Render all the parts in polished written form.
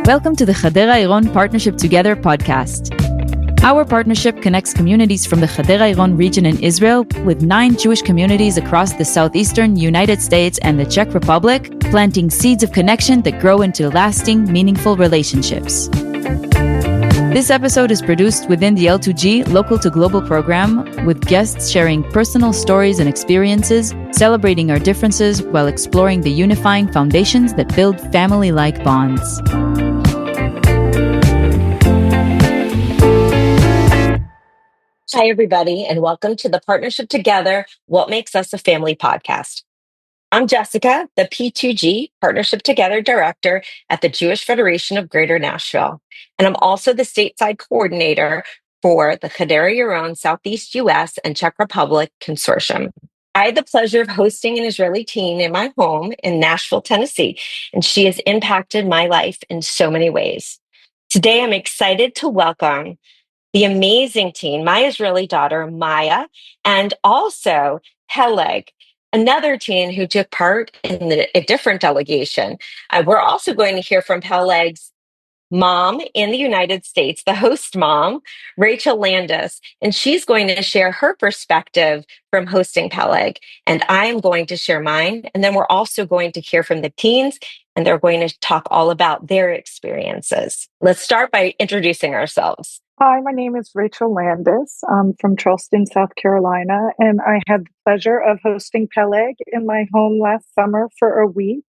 Welcome to the Hadera-Iron Partnership Together podcast. Our partnership connects communities from the Hadera-Iron region in Israel with 9 Jewish communities across the southeastern United States and the Czech Republic, planting seeds of connection that grow into lasting, meaningful relationships. This episode is produced within the L2G Local to Global program, with guests sharing personal stories and experiences, celebrating our differences while exploring the unifying foundations that build family-like bonds. Hi, everybody, and welcome to the Partnership Together, What Makes Us a Family podcast. I'm Jessica, the P2G Partnership Together Director at the Jewish Federation of Greater Nashville, and I'm also the stateside coordinator for the Hadera Southeast U.S. and Czech Republic Consortium. I had the pleasure of hosting an Israeli teen in my home in Nashville, Tennessee, and she has impacted my life in so many ways. Today, I'm excited to welcome the amazing teen, my Israeli daughter, Maya, and also Peleg, another teen who took part in a different delegation. We're also going to hear from Peleg's mom in the United States, the host mom, Rachel Landis, and she's going to share her perspective from hosting Peleg, and I am going to share mine, and then we're also going to hear from the teens, and they're going to talk all about their experiences. Let's start by introducing ourselves. Hi, my name is Rachel Landis. I'm from Charleston, South Carolina, and I had the pleasure of hosting Peleg in my home last summer for a week.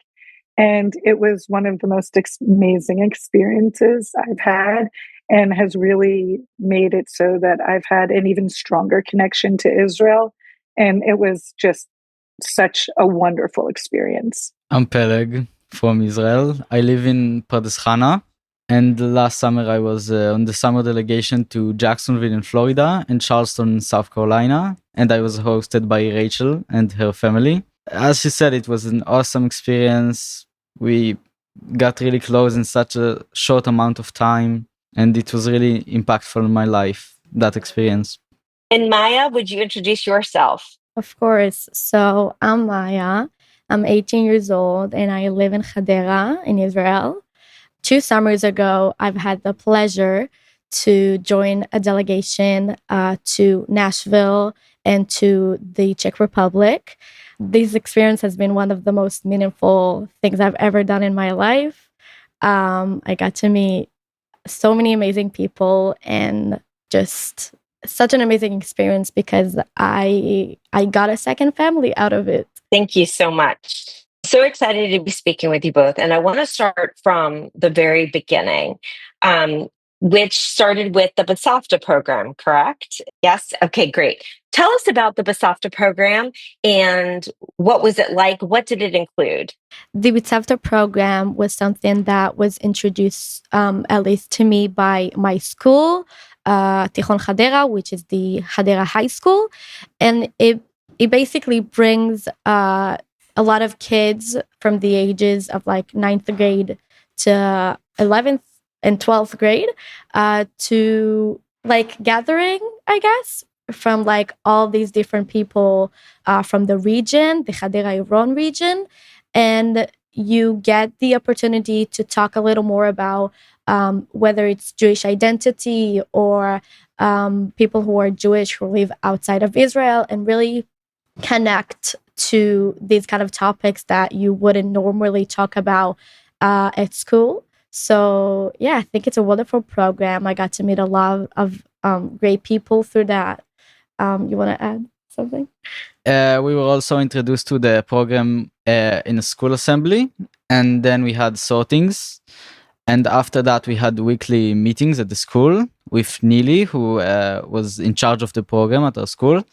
And it was one of the most amazing experiences I've had, and has really made it so that I've had an even stronger connection to Israel. And it was just such a wonderful experience. I'm Peleg from Israel. I live in Pardes-Hanna. And last summer I was on the summer delegation to Jacksonville in Florida and Charleston, South Carolina. And I was hosted by Rachel and her family. As she said, it was an awesome experience. We got really close in such a short amount of time. And it was really impactful in my life, that experience. And Maya, would you introduce yourself? Of course. So I'm Maya. I'm 18 years old and I live in Hadera in Israel. 2 summers ago, I've had the pleasure to join a delegation to Nashville and to the Czech Republic. This experience has been one of the most meaningful things I've ever done in my life. I got to meet so many amazing people and just such an amazing experience because I got a second family out of it. Thank you so much. So excited to be speaking with you both. And I want to start from the very beginning, which started with the Basafta program, correct? Yes? Okay, great. Tell us about the Basafta program and what was it like? What did it include? The Basafta program was something that was introduced, at least to me, by my school, Tichon Hadera, which is the Hadera High School. And it basically brings a lot of kids from the ages of like 9th grade to 11th and 12th grade to like gathering, I guess, from like all these different people from the region, the Hadera-Iron region. And you get the opportunity to talk a little more about whether it's Jewish identity or people who are Jewish who live outside of Israel, and really connect to these kind of topics that you wouldn't normally talk about at school. So yeah, I think it's a wonderful program. I got to meet a lot of great people through that. You want to add something? We were also introduced to the program in a school assembly, and then we had sortings. And after that, we had weekly meetings at the school with Neely, who was in charge of the program at our school.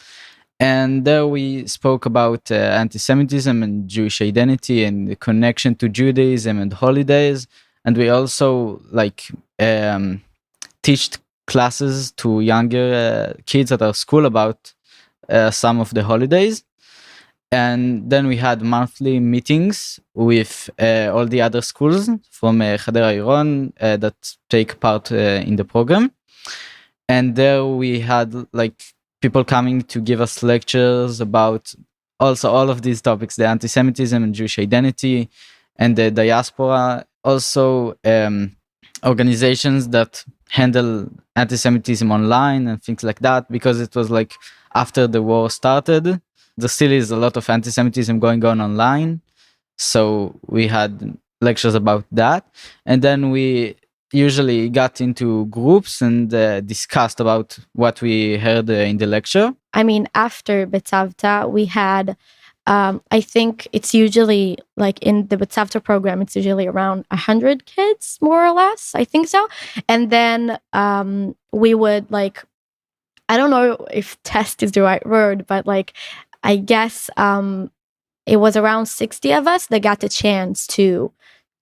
And there we spoke about anti-Semitism and Jewish identity and the connection to Judaism and holidays. And we also teach classes to younger kids at our school about some of the holidays. And then we had monthly meetings with all the other schools from Hadera-Iron that take part in the program. And there we had people coming to give us lectures about also all of these topics, the anti-Semitism and Jewish identity and the diaspora. Also organizations that handle anti-Semitism online and things like that, because it was like after the war started. There still is a lot of anti-Semitism going on online. So we had lectures about that. And then we usually got into groups and discussed about what we heard in the lecture. I mean, after Betzavta, we had, I think it's usually like in the Betzavta program, it's usually around 100 kids, more or less. I think so. And then we would like, I don't know if test is the right word, but like, I guess it was around 60 of us that got the chance to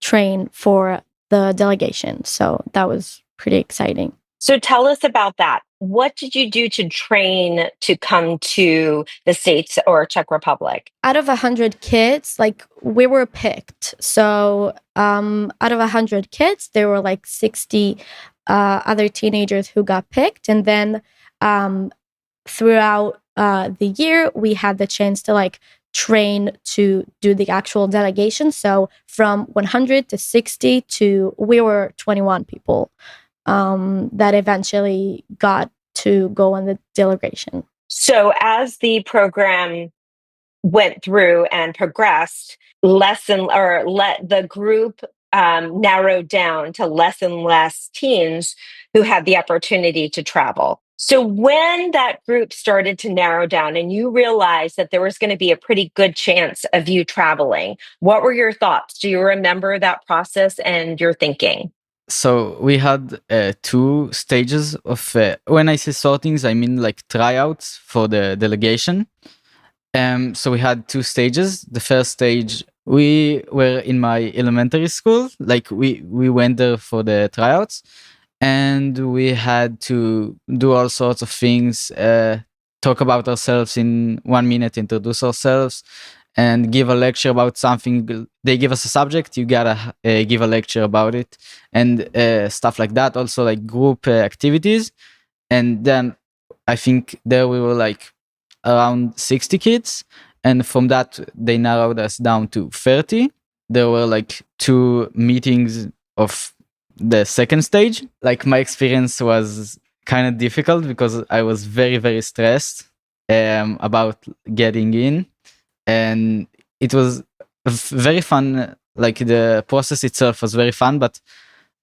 train for the delegation. So that was pretty exciting. So tell us about that. What did you do to train to come to the States or Czech Republic? Out of 100 kids, like we were picked. So out of 100 kids, there were like 60 other teenagers who got picked. And then throughout the year, we had the chance to like train to do the actual delegation. So from 100 to 60 to we were 21 people that eventually got to go on the delegation. So as the program went through and progressed, let the group narrowed down to less and less teens who had the opportunity to travel. So when that group started to narrow down and you realized that there was going to be a pretty good chance of you traveling, what were your thoughts? Do you remember that process and your thinking? So we had 2 stages of, when I say sortings, I mean like tryouts for the delegation. So we had 2 stages. The first stage, we were in my elementary school, like we went there for the tryouts, and we had to do all sorts of things, talk about ourselves in 1 minute, introduce ourselves, and give a lecture about something. They give us a subject, you gotta give a lecture about it, and stuff like that. Also like group activities. And then I think there we were like around 60 kids, and from that they narrowed us down to 30. There were like 2 meetings of the second stage. Like my experience was kind of difficult because I was very, very stressed about getting in, and it was very fun. Like the process itself was very fun, but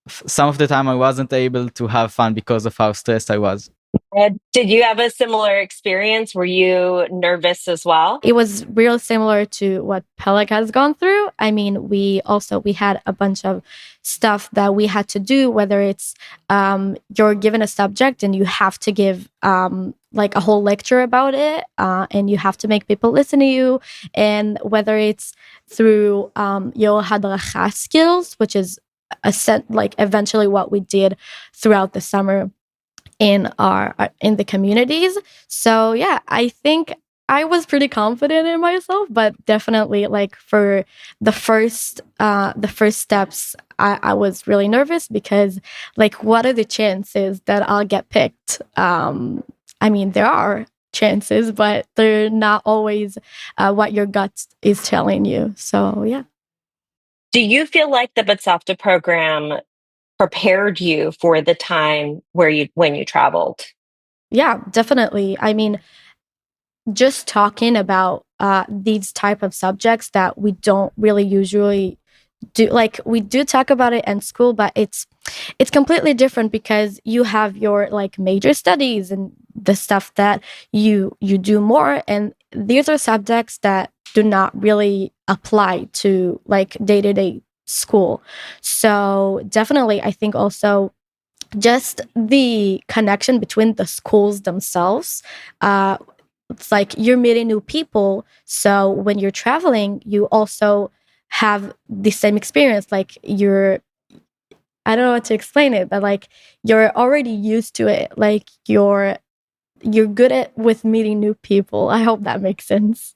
some of the time I wasn't able to have fun because of how stressed I was. Did you have a similar experience? Were you nervous as well? It was real similar to what Peleg has gone through. I mean, we had a bunch of stuff that we had to do, whether it's you're given a subject and you have to give like a whole lecture about it, and you have to make people listen to you, and whether it's through your Hadera skills, which is like eventually what we did throughout the summer in the communities. So yeah, I think I was pretty confident in myself, but definitely like for the first steps, I was really nervous because like, what are the chances that I'll get picked? I mean, there are chances, but they're not always what your gut is telling you. So yeah. Do you feel like the Betzavta program prepared you for the time when you traveled? Yeah, definitely. I mean, just talking about these type of subjects that we don't really usually do, like we do talk about it in school, but it's completely different because you have your like major studies and the stuff that you do more, and these are subjects that do not really apply to like day-to-day school. So definitely, I think also just the connection between the schools themselves. It's like you're meeting new people. So when you're traveling, you also have the same experience. Like I don't know how to explain it, but like you're already used to it. Like you're good with meeting new people. I hope that makes sense.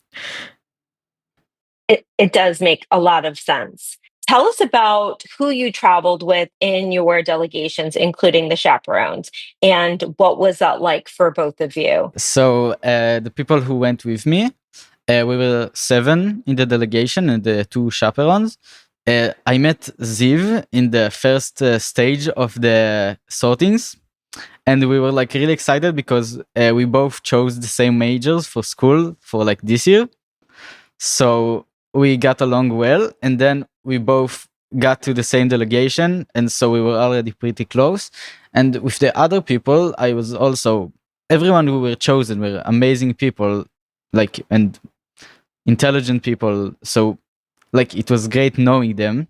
It does make a lot of sense. Tell us about who you traveled with in your delegations, including the chaperones, and what was that like for both of you? So the people who went with me, we were 7 in the delegation and the 2 chaperones. I met Ziv in the first stage of the sortings, and we were like really excited because we both chose the same majors for school for like this year. So we got along well, and then we both got to the same delegation, and so we were already pretty close. And with the other people, I was also, everyone who were chosen were amazing people, like, and intelligent people. So like it was great knowing them,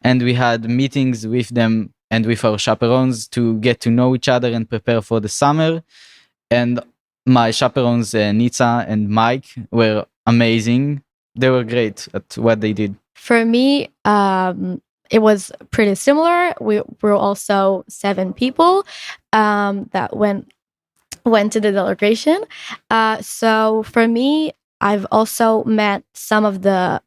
and we had meetings with them and with our chaperones to get to know each other and prepare for the summer. And my chaperones, Nitsa and Mike, were amazing. They were great at what they did. For me, it was pretty similar. We were also 7 people that went to the delegation. So for me, I've also met some of the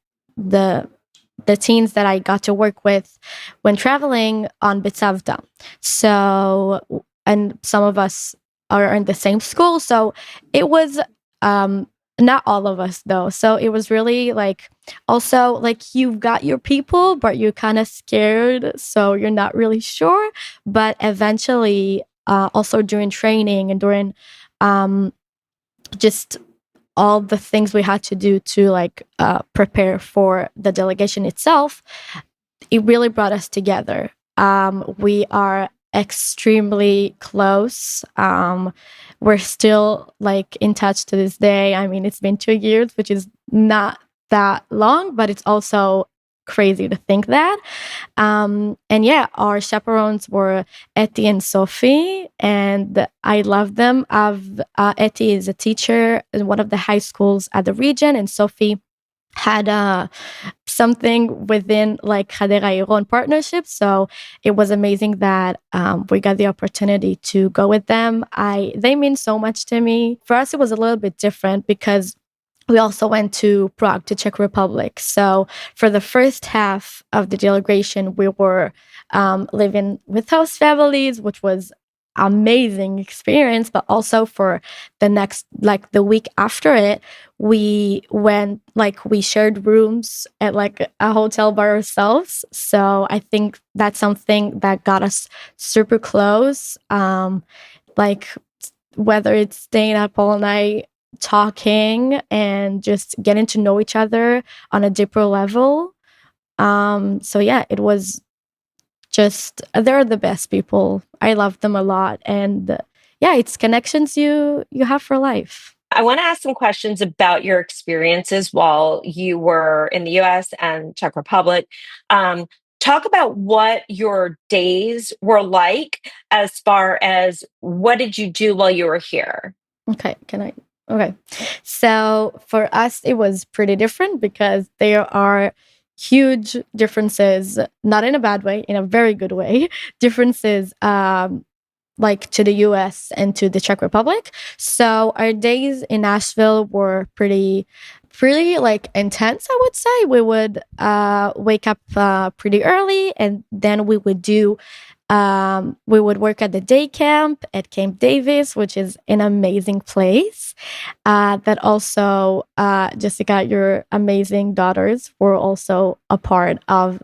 teens that I got to work with when traveling on Bitsavta. So, and some of us are in the same school. So it was not all of us though. So it was really like, also like you've got your people, but you're kind of scared. So you're not really sure. But eventually, also during training and during just all the things we had to do to like prepare for the delegation itself, it really brought us together. We are extremely close. We're still like in touch to this day. I mean, it's been 2 years, which is not that long, but it's also crazy to think that. And yeah, our chaperones were Etty and Sophie, and I love them. Etty is a teacher in one of the high schools at the region, and Sophie had something within like Hadera Iron partnership. So it was amazing that we got the opportunity to go with them. They mean so much to me. For us, it was a little bit different because we also went to Prague, to Czech Republic. So for the first half of the delegation, we were living with host families, which was amazing experience. But also for the next, like the week after it, we went, like we shared rooms at like a hotel by ourselves. So I think that's something that got us super close. Like whether it's staying at Paul and I, talking and just getting to know each other on a deeper level. So yeah, it was just, they're the best people. I love them a lot. And yeah, it's connections you have for life. I want to ask some questions about your experiences while you were in the US and Czech Republic. Talk about what your days were like as far as what did you do while you were here? Okay, Okay. So for us, it was pretty different because there are huge differences, not in a bad way, in a very good way, differences like to the US and to the Czech Republic. So our days in Nashville were pretty like intense, I would say. We would wake up pretty early, and then we would work at the day camp at Camp Davis, which is an amazing place. That also, Jessica, your amazing daughters were also a part of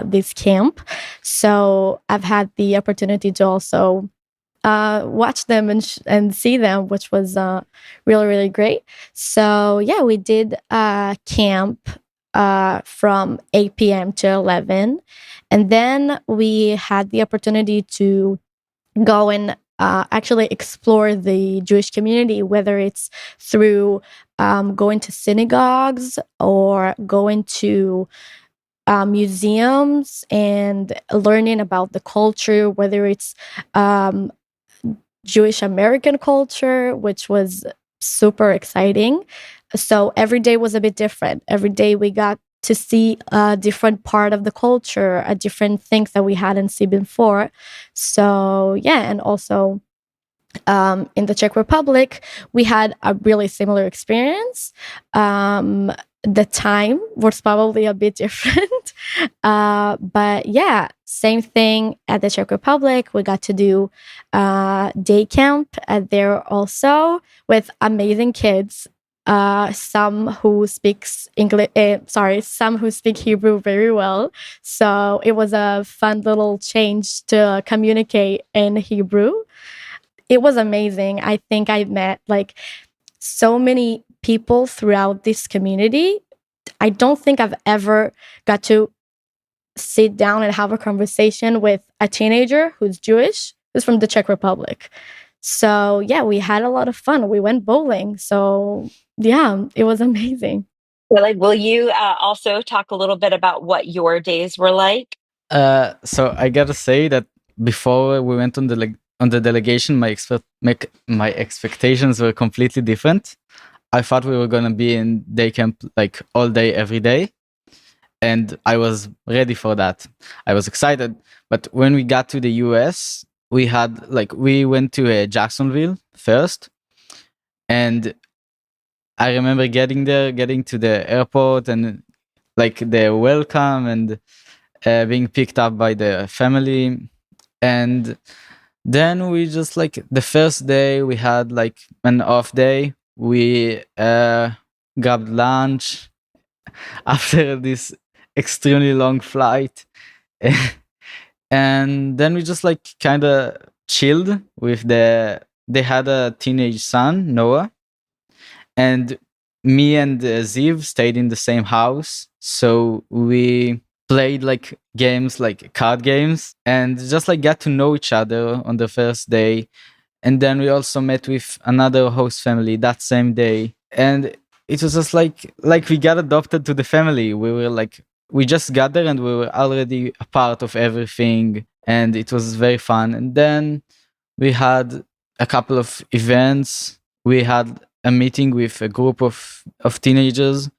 this camp. So I've had the opportunity to also watch them and see them, which was really, really great. So yeah, we did camp from 8 p.m. to 11. And then we had the opportunity to go and actually explore the Jewish community, whether it's through going to synagogues or going to museums and learning about the culture, whether it's Jewish American culture, which was super exciting. So every day was a bit different. Every day we got to see a different part of the culture, a different things that we hadn't seen before. So yeah, and also in the Czech Republic, we had a really similar experience. The time was probably a bit different. But yeah, same thing at the Czech Republic. We got to do day camp there also with amazing kids. some who speaks English, some who speak Hebrew very well. So it was a fun little change to communicate in Hebrew. It was amazing. I think I met like so many people throughout this community. I don't think I've ever got to sit down and have a conversation with a teenager who's Jewish, who's from the Czech Republic. So yeah, we had a lot of fun. We went bowling. So yeah, it was amazing. Peleg, will you also talk a little bit about what your days were like? So I gotta say that before we went on the delegation, my expectations were completely different. I thought we were gonna be in day camp like all day, every day, and I was ready for that. I was excited. But when we got to the US, we went to Jacksonville first, and I remember getting to the airport, and like the welcome and being picked up by the family. And then we just like the first day we had like an off day. We grabbed lunch after this extremely long flight. And then we just like kind of chilled with they had a teenage son, Noah, and me and Ziv stayed in the same house. So we played like games, like card games, and just like got to know each other on the first day. And then we also met with another host family that same day. And it was just like we got adopted to the family. We just got there and we were already a part of everything. And it was very fun. And then we had a couple of events. We had a meeting with a group of teenagers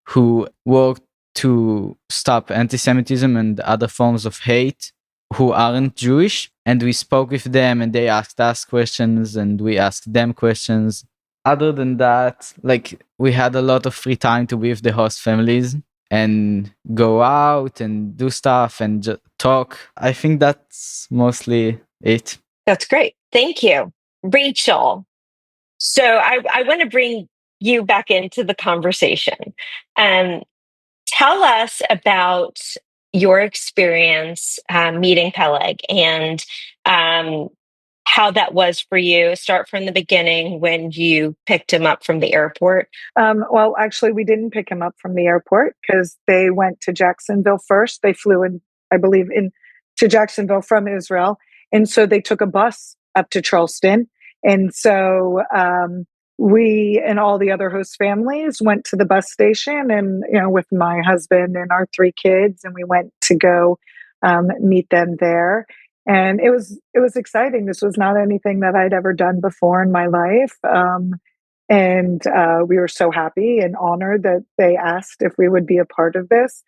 who worked to stop anti-Semitism and other forms of hate who aren't Jewish. And we spoke with them and they asked us questions and we asked them questions. Other than that, like we had a lot of free time to be with the host families and go out and do stuff and just talk. I think that's mostly it. That's great. Thank you. Rachel, so I want to bring you back into the conversation. Tell us about your experience meeting Peleg and how that was for you. Start from the beginning when you picked him up from the airport. Well, actually, we didn't pick him up from the airport because they went to Jacksonville first. They flew in, I believe, to Jacksonville from Israel. And so they took a bus up to Charleston. And so we and all the other host families went to the bus station and, with my husband and our 3 kids, and we went to go meet them there. And it was exciting. This was not anything that I'd ever done before in my life. And we were so happy and honored that they asked if we would be a part of this.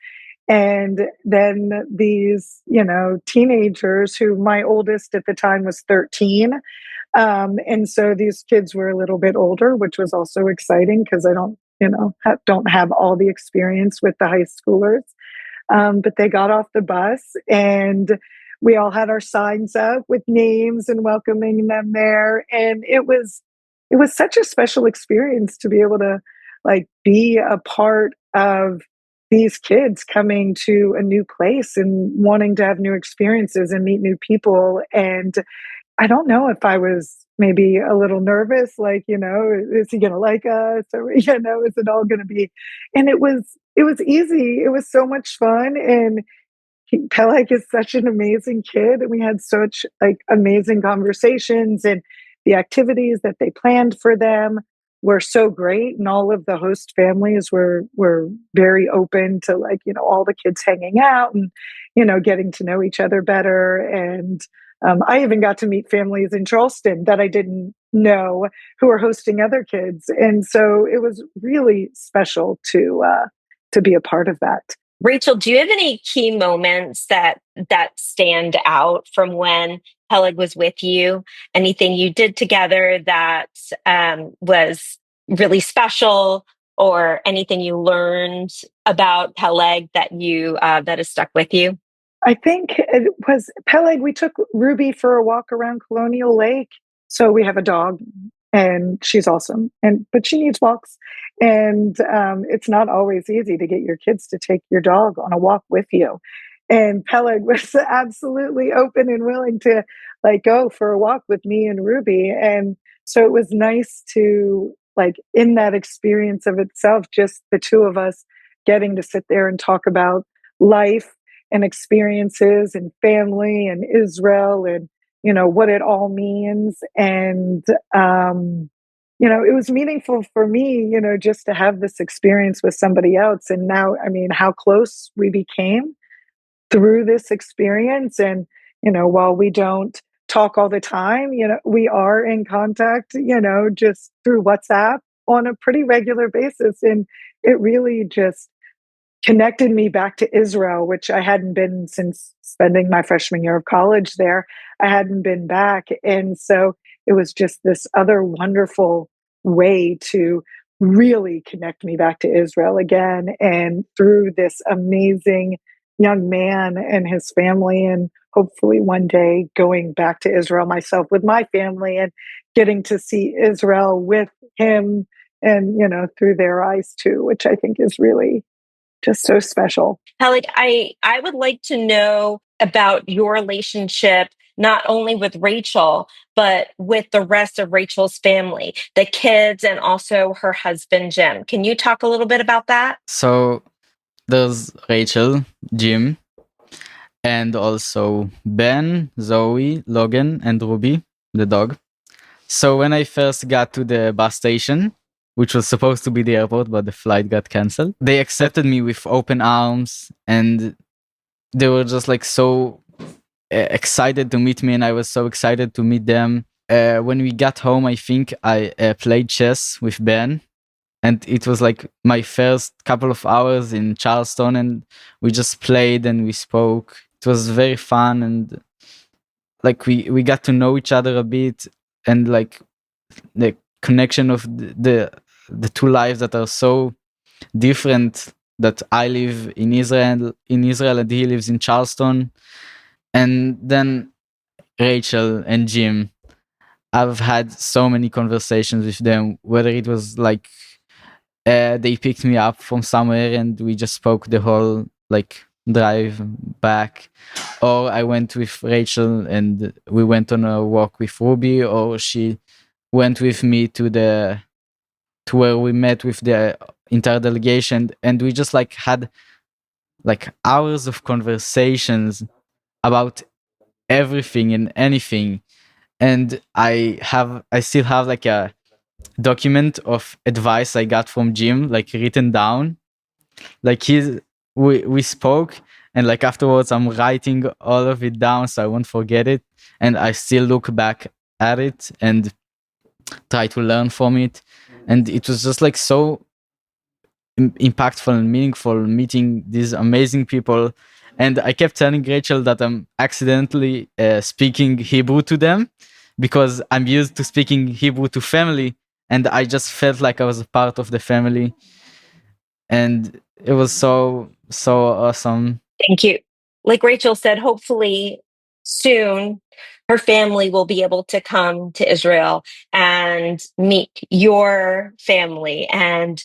And then these, teenagers who my oldest at the time was 13. And so these kids were a little bit older, which was also exciting because I don't have all the experience with the high schoolers. But they got off the bus and we all had our signs up with names and welcoming them there. And it was such a special experience to be able to like be a part of these kids coming to a new place and wanting to have new experiences and meet new people. And I don't know if I was maybe a little nervous, like, is he going to like us? Or, is it all going to be? And it was easy. It was so much fun. And Peleg is such an amazing kid. And we had such like amazing conversations, and the activities that they planned for them were so great. And all of the host families were very open to like, all the kids hanging out and, getting to know each other better. And I even got to meet families in Charleston that I didn't know who were hosting other kids. And so it was really special to be a part of that. Rachel, do you have any key moments that stand out from when Peleg was with you? Anything you did together that was really special, or anything you learned about Peleg that has stuck with you? I think it was Peleg. We took Ruby for a walk around Colonial Lake. So we have a dog, and she's awesome. But she needs walks, and it's not always easy to get your kids to take your dog on a walk with you. And Peleg was absolutely open and willing to like go for a walk with me and Ruby. And so it was nice to like in that experience of itself, just the two of us getting to sit there and talk about life and experiences and family and Israel and what it all means. And it was meaningful for me, just to have this experience with somebody else. And now, I mean, how close we became through this experience. And while we don't talk all the time, we are in contact, just through WhatsApp on a pretty regular basis. And it really just connected me back to Israel, which I hadn't been since spending my freshman year of college there. I hadn't been back. And so it was just this other wonderful way to really connect me back to Israel again. And through this amazing young man and his family, and hopefully one day going back to Israel myself with my family and getting to see Israel with him and, through their eyes too, which I think is really just so special. Peleg, I would like to know about your relationship, not only with Rachel, but with the rest of Rachel's family, the kids, and also her husband, Jim. Can you talk a little bit about that? So there's Rachel, Jim, and also Ben, Zoe, Logan, and Ruby, the dog. So when I first got to the bus station, which was supposed to be the airport, but the flight got canceled, they accepted me with open arms, and they were just like so excited to meet me, and I was so excited to meet them. When we got home, I think I played chess with Ben, and it was like my first couple of hours in Charleston, and we just played and we spoke. It was very fun, and like we got to know each other a bit, and like the connection of the two lives that are so different, that I live in Israel and he lives in Charleston. And then Rachel and Jim, I've had so many conversations with them, whether it was like they picked me up from somewhere and we just spoke the whole like drive back, or I went with Rachel and we went on a walk with Ruby, or she went with me to where we met with the entire delegation, and we just like had like hours of conversations about everything and anything. And I still have like a document of advice I got from Jim, like written down. Like we spoke, and like afterwards I'm writing all of it down so I won't forget it, and I still look back at it and try to learn from it. And it was just like so impactful and meaningful meeting these amazing people. And I kept telling Rachel that I'm accidentally speaking Hebrew to them, because I'm used to speaking Hebrew to family, and I just felt like I was a part of the family. And it was so awesome. Thank you. Like Rachel said, hopefully soon her family will be able to come to Israel and meet your family, and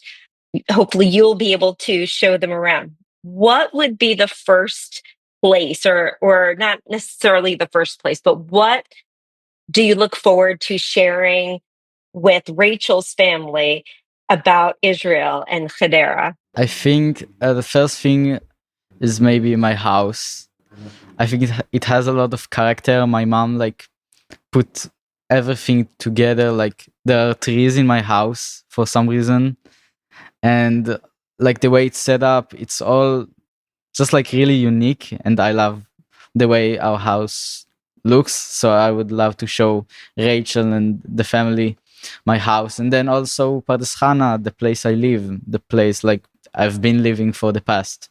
hopefully you'll be able to show them around. What would be the first place, or not necessarily the first place, but what do you look forward to sharing with Rachel's family about Israel and Hadera? I think the first thing is maybe my house. I think it has a lot of character. My mom like put everything together. Like there are trees in my house for some reason, and like the way it's set up, it's all just like really unique, and I love the way our house looks. So I would love to show Rachel and the family my house. And then also Pardes-Hanna, the place I live, the place like I've been living for the past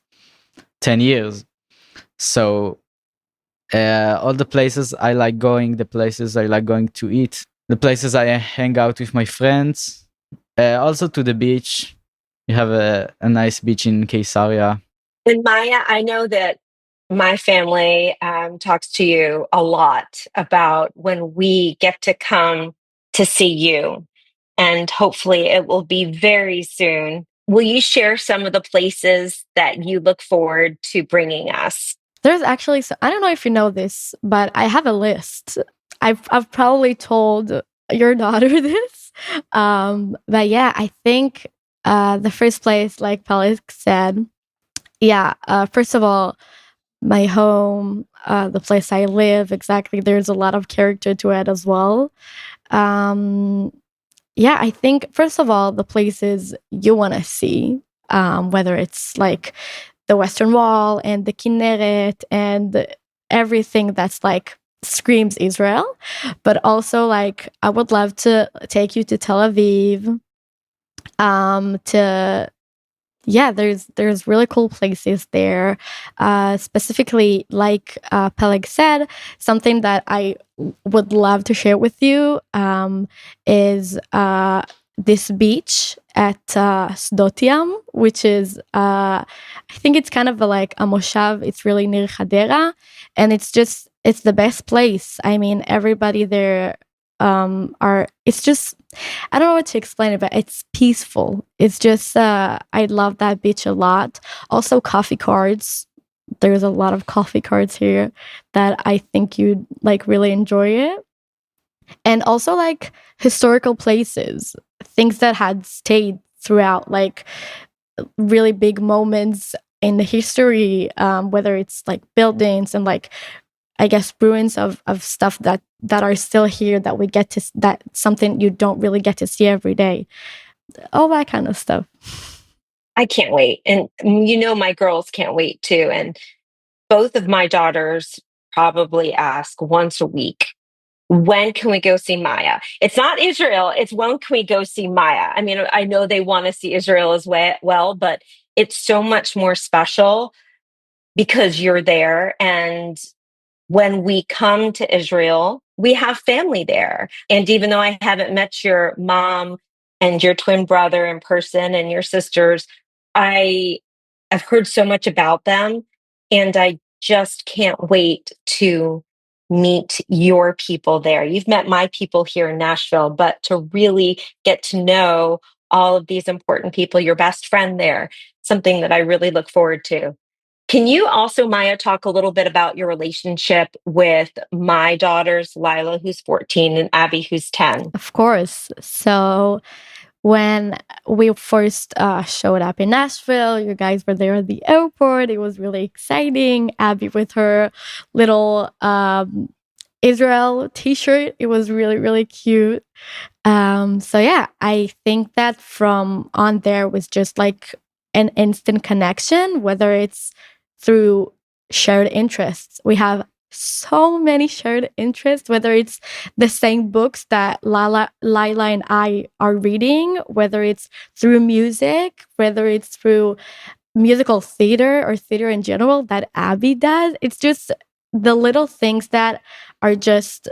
10 years. So all the places I like going, the places I like going to eat, the places I hang out with my friends, also to the beach. We have a nice beach in Caesarea. And Maya, I know that my family talks to you a lot about when we get to come to see you, and hopefully it will be very soon. Will you share some of the places that you look forward to bringing us? There's actually, so I don't know if you know this, but I have a list. I've probably told your daughter this, but yeah, I think the first place, like Peleg said, yeah. First of all, my home, the place I live, exactly. There's a lot of character to it as well. Um, yeah, I think first of all, the places you want to see, whether it's like the Western Wall and the Kinneret and everything that's like screams Israel, but also like I would love to take you to Tel Aviv. To Yeah, there's really cool places there. Specifically, like Peleg said, something that I would love to share with you is this beach at Sdot Yam, which is I think it's kind of like a moshav. It's really near Hadera, and it's the best place. I mean, everybody there it's just, I don't know what to explain it, but it's peaceful. It's just I love that beach a lot. Also coffee carts. There's a lot of coffee carts here that I think you'd like really enjoy it. And also like historical places, things that had stayed throughout like really big moments in the history, whether it's like buildings and like I guess ruins of stuff that are still here that we get to, that something you don't really get to see every day, all that kind of stuff. I can't wait. And my girls can't wait too. And both of my daughters probably ask once a week, when can we go see Maya? It's not Israel. It's when can we go see Maya? I mean, I know they want to see Israel as well, but it's so much more special because you're there. And when we come to Israel, we have family there. And even though I haven't met your mom and your twin brother in person and your sisters, I've heard so much about them. And I just can't wait to meet your people there. You've met my people here in Nashville, but to really get to know all of these important people, your best friend there, something that I really look forward to. Can you also, Maya, talk a little bit about your relationship with my daughters, Lila, who's 14, and Abby, who's 10? Of course. So when we first showed up in Nashville, you guys were there at the airport. It was really exciting. Abby with her little Israel t-shirt. It was really, really cute. So yeah, I think that from on there was just like an instant connection, whether it's through shared interests. We have so many shared interests, whether it's the same books that Lila and I are reading, whether it's through music, whether it's through musical theater or theater in general that Abby does. It's just the little things that are just,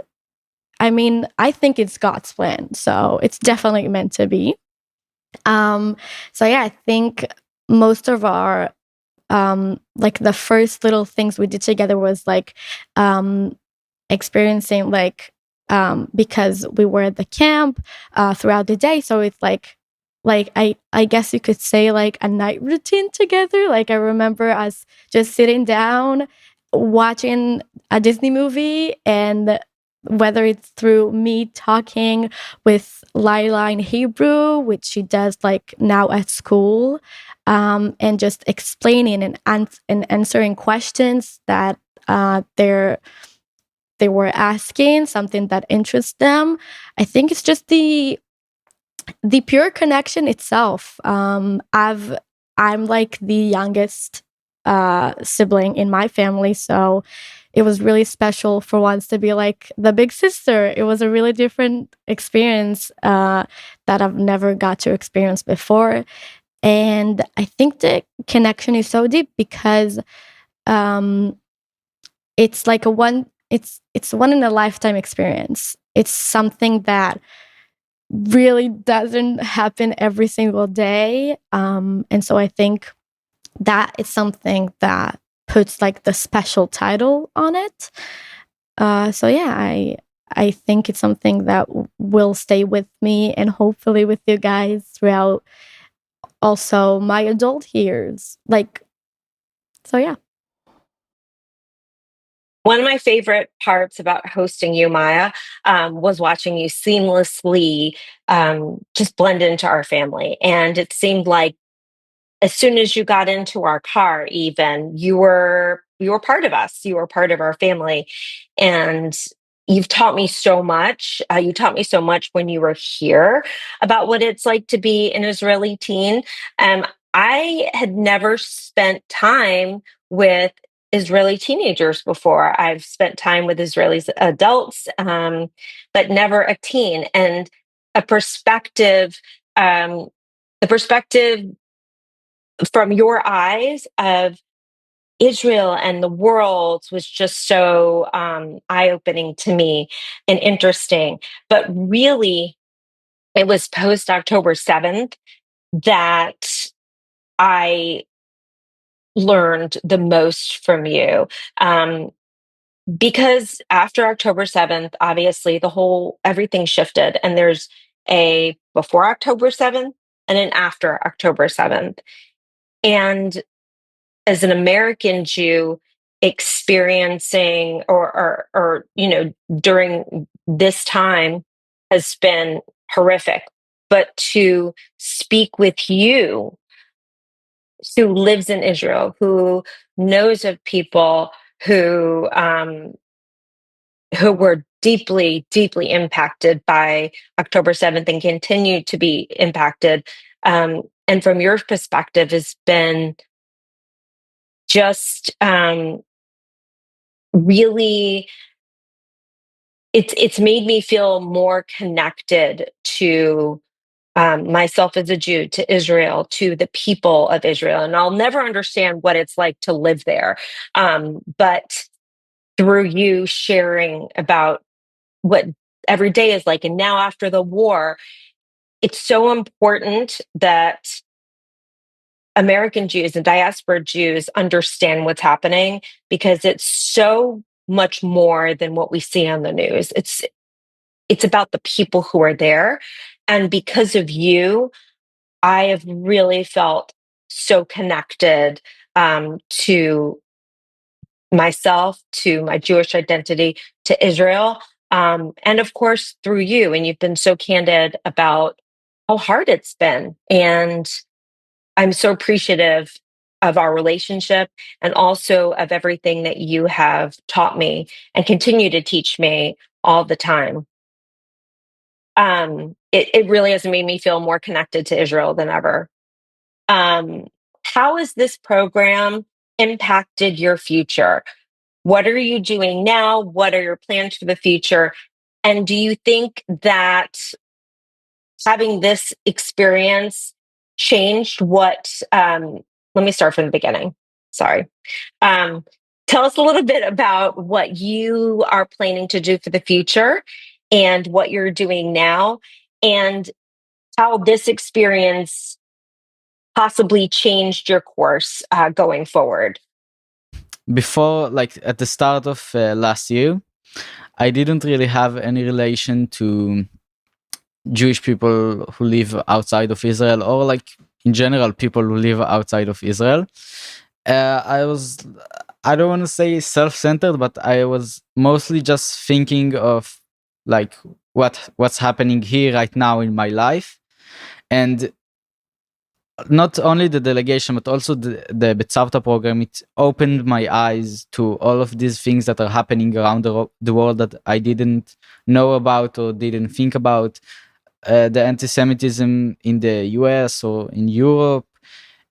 I mean, I think it's God's plan. So it's definitely meant to be. So yeah, I think most of our like the first little things we did together was like experiencing like because we were at the camp throughout the day, so it's like I guess you could say like a night routine together. Like I remember us just sitting down watching a Disney movie, and whether it's through me talking with Lila in Hebrew, which she does like now at school, and just explaining and answering questions that they were asking, something that interests them. I think it's just the pure connection itself. I'm like the youngest sibling in my family, so it was really special for once to be like the big sister. It was a really different experience that I've never got to experience before. And I think the connection is so deep because it's like it's one in a lifetime experience. It's something that really doesn't happen every single day. And so I think that is something that puts like the special title on it. So yeah, I think it's something that will stay with me and hopefully with you guys throughout also my adult years. So yeah. One of my favorite parts about hosting you, Maya, was watching you seamlessly just blend into our family. And it seemed like as soon as you got into our car, even you were part of us. You were part of our family, and you've taught me so much. You taught me so much when you were here about what it's like to be an Israeli teen. Um, I had never spent time with Israeli teenagers before. I've spent time with Israeli adults, but never a teen, and a perspective. The perspective from your eyes of Israel and the world was just so eye-opening to me and interesting. But really, it was post October 7th that I learned the most from you. Because after October 7th, obviously everything shifted, and there's a before October 7th and an after October 7th. And as an American Jew experiencing or during this time has been horrific. But to speak with you who lives in Israel, who knows of people who were deeply, deeply impacted by October 7th and continue to be impacted. And from your perspective has been just really it's made me feel more connected to myself as a Jew, to Israel, to the people of Israel. And I'll never understand what it's like to live there. But through you sharing about what every day is like, and now after the war, it's so important that American Jews and diaspora Jews understand what's happening, because it's so much more than what we see on the news. It's about the people who are there. And because of you, I have really felt so connected to myself, to my Jewish identity, to Israel. And of course, through you. And you've been so candid about how hard it's been. And I'm so appreciative of our relationship and also of everything that you have taught me and continue to teach me all the time. It really has made me feel more connected to Israel than ever. How has this program impacted your future? What are you doing now? What are your plans for the future? And do you think that having this experience changed let me start from the beginning. Sorry. Um, Tell us a little bit about what you are planning to do for the future and what you're doing now, and how this experience possibly changed your course going forward. Before, like at the start of last year, I didn't really have any relation to Jewish people who live outside of Israel, or like in general people who live outside of Israel. I don't want to say self-centered, but I was mostly just thinking of like what's happening here right now in my life. And not only the delegation, but also the Betzavta program, it opened my eyes to all of these things that are happening around the world that I didn't know about or didn't think about. The anti-Semitism in the US or in Europe,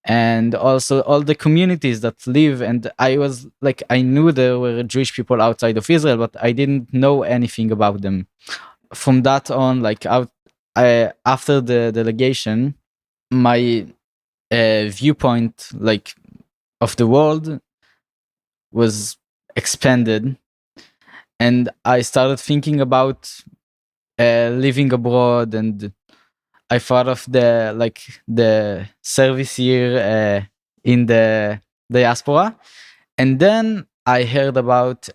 and also all the communities that live. And I was like, I knew there were Jewish people outside of Israel, but I didn't know anything about them. From that on, like after the delegation, my viewpoint like of the world was expanded, and I started thinking about living abroad, and I thought of the service year in the diaspora, and then I heard about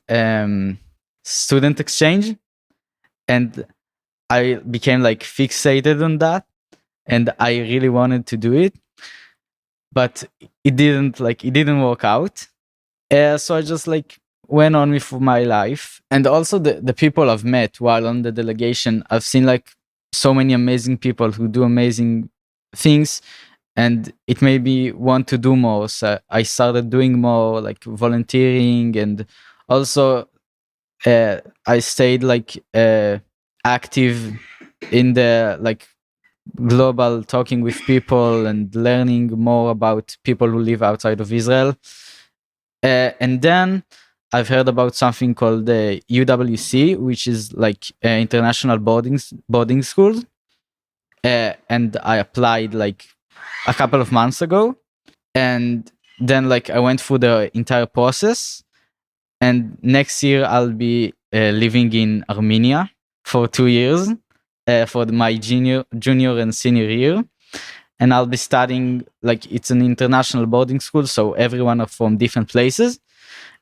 student exchange, and I became like fixated on that, and I really wanted to do it, but it didn't work out. So I just like went on with my life. And also the people I've met while on the delegation, I've seen like so many amazing people who do amazing things, and it made me want to do more. So I started doing more like volunteering, and also I stayed like active in the like global, talking with people and learning more about people who live outside of Israel. And then I've heard about something called the UWC, which is like international boarding school. And I applied like a couple of months ago, and then like I went through the entire process. And next year I'll be living in Armenia for 2 years for my junior and senior year. And I'll be studying, like, it's an international boarding school, so everyone are from different places.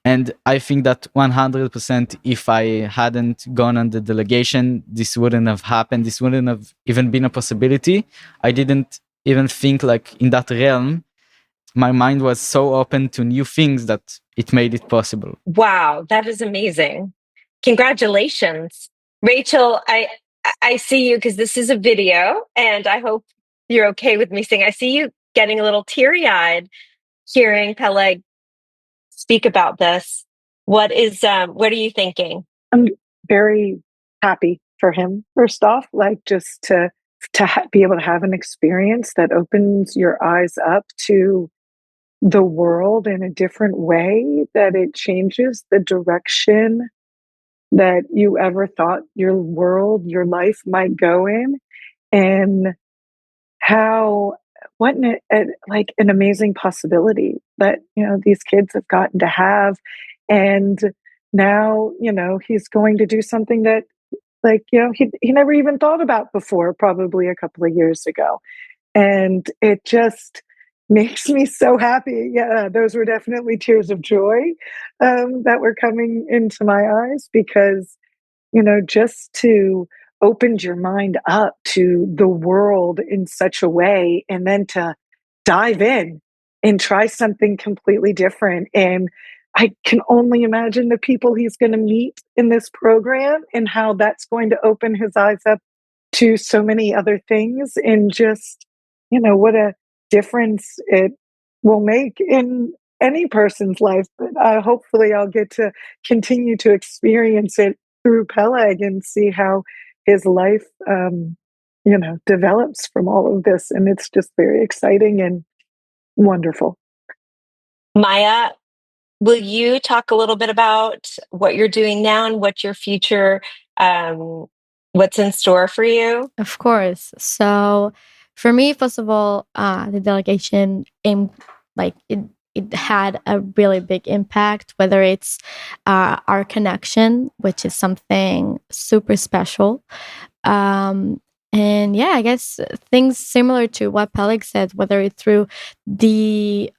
And I think that 100%, if I hadn't gone on the delegation, this wouldn't have happened. This wouldn't have even been a possibility. I didn't even think like in that realm. My mind was so open to new things that it made it possible. Wow, that is amazing. Congratulations. Rachel, I see you, because this is a video, and I hope you're okay with me saying I see you getting a little teary-eyed hearing Peleg speak about this. What are you thinking? I'm very happy for him, first off, like just to be able to have an experience that opens your eyes up to the world in a different way, that it changes the direction that you ever thought your world, your life might go in, and how what like an amazing possibility that these kids have gotten to have. And now he's going to do something that he never even thought about before, probably a couple of years ago. And it just makes me so happy. Yeah, those were definitely tears of joy that were coming into my eyes, because just to opened your mind up to the world in such a way, and then to dive in and try something completely different. And I can only imagine the people he's going to meet in this program and how that's going to open his eyes up to so many other things, and just, what a difference it will make in any person's life. But hopefully I'll get to continue to experience it through Peleg and see how his life, develops from all of this. And it's just very exciting and wonderful. Maya, will you talk a little bit about what you're doing now and what your future, what's in store for you? Of course. So for me, first of all, the delegation it had a really big impact, whether it's our connection, which is something super special. And yeah, I guess things similar to what Peleg said, whether it's through the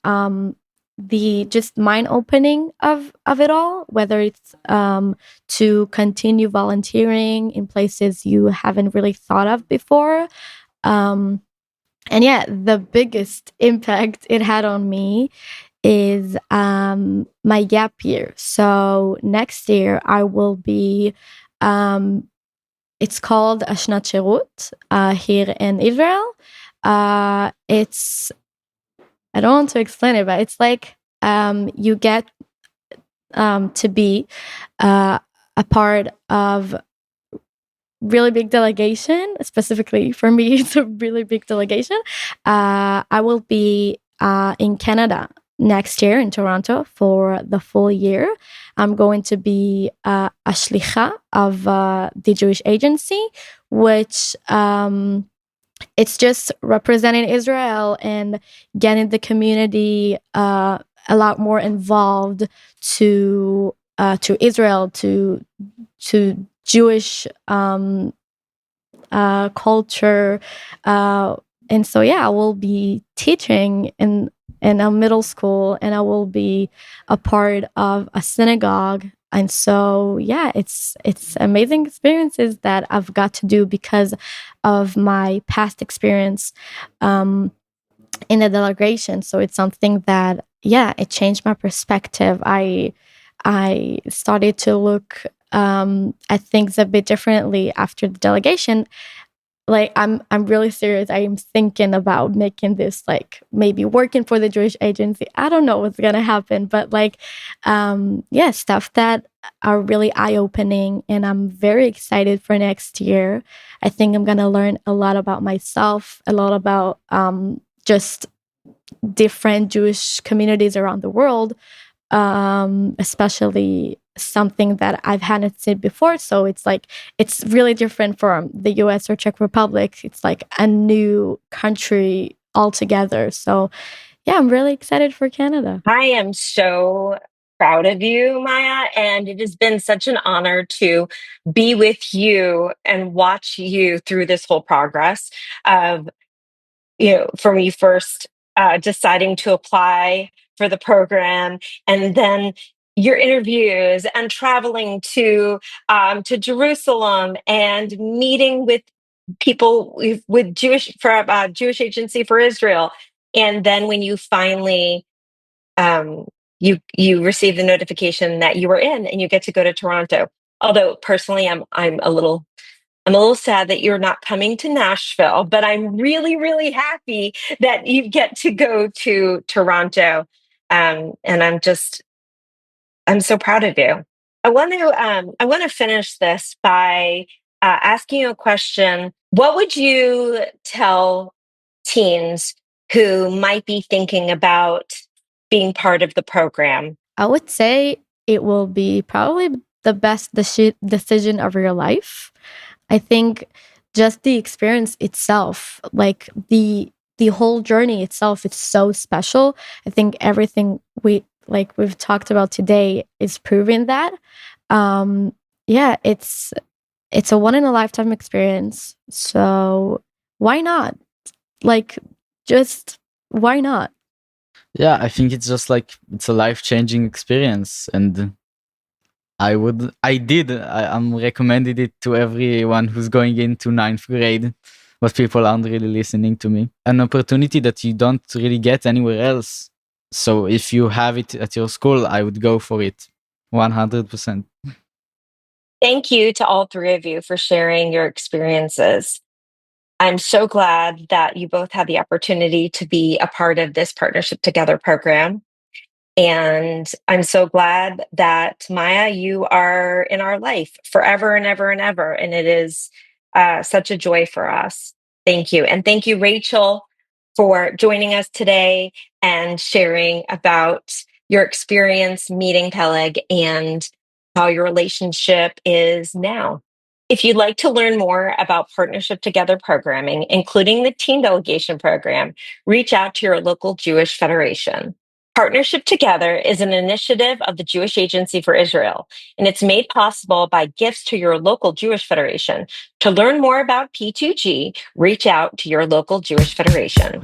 just mind opening of it all, whether it's to continue volunteering in places you haven't really thought of before. And yeah, the biggest impact it had on me is my gap year. So next year I will be it's called Ashnat Shirut here in Israel. It's, I don't want to explain it, but it's like you get to be a part of really big delegation. Specifically for me, it's a really big delegation. I will be in Canada next year in Toronto for the full year. I'm going to be a shlicha of the Jewish Agency, which it's just representing Israel and getting the community a lot more involved to Israel, to Jewish culture, and so yeah, I will be teaching in a middle school, and I will be a part of a synagogue And so, yeah, it's amazing experiences that I've got to do because of my past experience in the delegation. So it's something that, yeah, it changed my perspective. I started to look at things a bit differently after the delegation. Like I'm really serious. I am thinking about making this, like, maybe working for the Jewish agency. I don't know what's gonna happen, but like yeah, stuff that are really eye-opening, and I'm very excited for next year. I think I'm gonna learn a lot about myself, a lot about just different Jewish communities around the world, especially something that I've hadn't seen before. So it's like, it's really different from the US or Czech Republic. It's like a new country altogether. So yeah, I'm really excited for Canada. I am so proud of you, Maya, and it has been such an honor to be with you and watch you through this whole progress of, from you first deciding to apply for the program, and then your interviews and traveling to Jerusalem and meeting with people with Jewish Agency for Israel, and then when you finally you receive the notification that you were in and you get to go to Toronto. Although personally, I'm a little sad that you're not coming to Nashville, but I'm really, really happy that you get to go to Toronto. And I'm so proud of you. I want to finish this by asking you a question. What would you tell teens who might be thinking about being part of the program? I would say it will be probably the best decision of your life. I think just the experience itself, like the whole journey itself, it's so special. I think everything we've talked about today is proving that. Yeah, it's a one in a lifetime experience. So why not? Like, just why not? Yeah, I think it's just like it's a life-changing experience, and I'm recommended it to everyone who's going into ninth grade, but people aren't really listening to me. An opportunity that you don't really get anywhere else. So if you have it at your school, I would go for it 100%. Thank you to all three of you for sharing your experiences. I'm so glad that you both had the opportunity to be a part of this Partnership Together program. And I'm so glad that, Maya, you are in our life forever and ever and ever. And it is such a joy for us. Thank you. And thank you, Rachel, for joining us today and sharing about your experience meeting Peleg and how your relationship is now. If you'd like to learn more about Partnership Together programming, including the Teen Delegation program, reach out to your local Jewish Federation. Partnership Together is an initiative of the Jewish Agency for Israel, and it's made possible by gifts to your local Jewish Federation. To learn more about P2G, reach out to your local Jewish Federation.